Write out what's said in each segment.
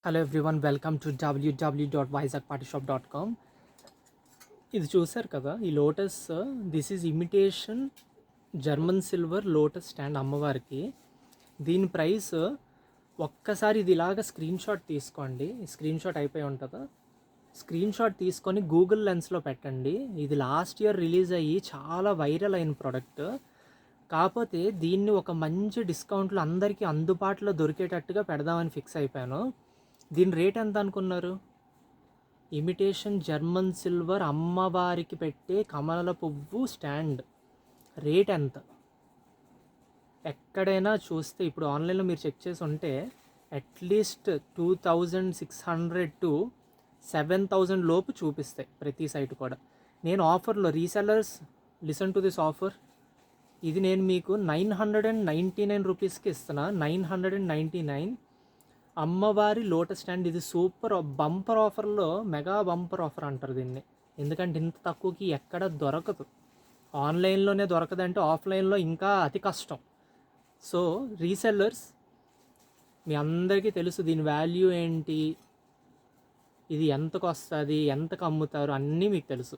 Hello everyone, welcome to www.visakhpartyshop.com. ఇది చూసారు కదా, ఈ lotus, this is imitation German silver lotus stand అమ్మవారికి. దీని ప్రైస్ ఒక్కసారి ఇది ఇలాగ స్క్రీన్ షాట్ తీసుకోండి. స్క్రీన్ షాట్ అయిపోయి ఉంటుందా, స్క్రీన్ షాట్ తీసుకొని గూగుల్ లెన్స్లో పెట్టండి. ఇది లాస్ట్ ఇయర్ రిలీజ్ అయ్యి చాలా వైరల్ అయిన ప్రోడక్ట్. కాకపోతే దీన్ని ఒక మంచి డిస్కౌంట్లో అందరికీ అందుబాటులో దొరికేటట్టుగా పెడదామని ఫిక్స్ అయిపోయాను. దీని రేట్ ఎంత అనుకున్నారు? ఇమిటేషన్ జర్మన్ సిల్వర్ అమ్మవారికి పెట్టే కమల పువ్వు స్టాండ్ రేట్ ఎంత? ఎక్కడైనా చూస్తే ఇప్పుడు ఆన్లైన్లో మీరు చెక్ చేసి ఉంటే అట్లీస్ట్ 2600 టు 7000 లోపు చూపిస్తాయి ప్రతి సైట్ కూడా. నేను ఆఫర్లో resellers listen to this offer, ఇది నేను మీకు 999 రూపీస్కి ఇస్తున్నా. 999 అమ్మవారి లోటస్ స్టాండ్. ఇది సూపర్ బంపర్ ఆఫర్లో, మెగా బంపర్ ఆఫర్ అంటారు దీన్ని. ఎందుకంటే ఇంత తక్కువకి ఎక్కడ దొరకదు. ఆన్లైన్లోనే దొరకదంటే ఆఫ్లైన్లో ఇంకా అతి కష్టం. సో రీసెల్లర్స్, మీ అందరికీ తెలుసు దీని వాల్యూ ఏంటి, ఇది ఎంతకు వస్తుంది, ఎంతకు అమ్ముతారు అన్నీ మీకు తెలుసు.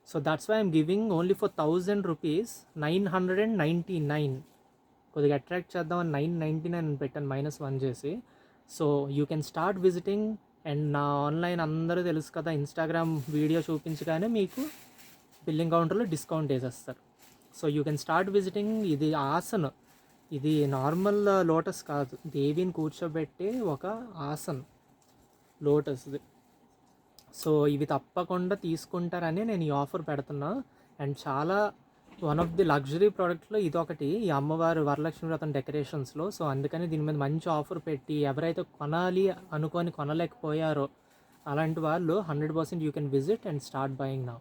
So that's why I'm giving only for 1000 rupees 999. కొద్దిగా అట్రాక్ట్ చేద్దామని 999 పెట్టాను, -1 చేసి. So you can start visiting. And నా ఆన్లైన్ అందరూ తెలుసు కదా, ఇన్స్టాగ్రామ్ వీడియో చూపించగానే మీకు బిల్లింగ్ కౌంటర్లో డిస్కౌంట్ వేసేస్తారు. So you can start visiting. ఇది ఆసన్, ఇది నార్మల్ లోటస్ కాదు, దేవిని కూర్చోబెట్టే ఒక ఆసన్ లోటస్ది. సో ఇవి తప్పకుండా తీసుకుంటారని నేను ఈ ఆఫర్ పెడుతున్నా. అండ్ చాలా వన్ ఆఫ్ ది లగ్జరీ ప్రోడక్ట్లో ఇది ఒకటి, ఈ అమ్మవారు వరలక్ష్మి వ్రతం డెకరేషన్స్లో. సో అందుకని దీని మీద మంచి ఆఫర్ పెట్టి ఎవరైతే కొనాలి అనుకొని కొనలేకపోయారో అలాంటి వాళ్ళు 100% you can visit and start buying now.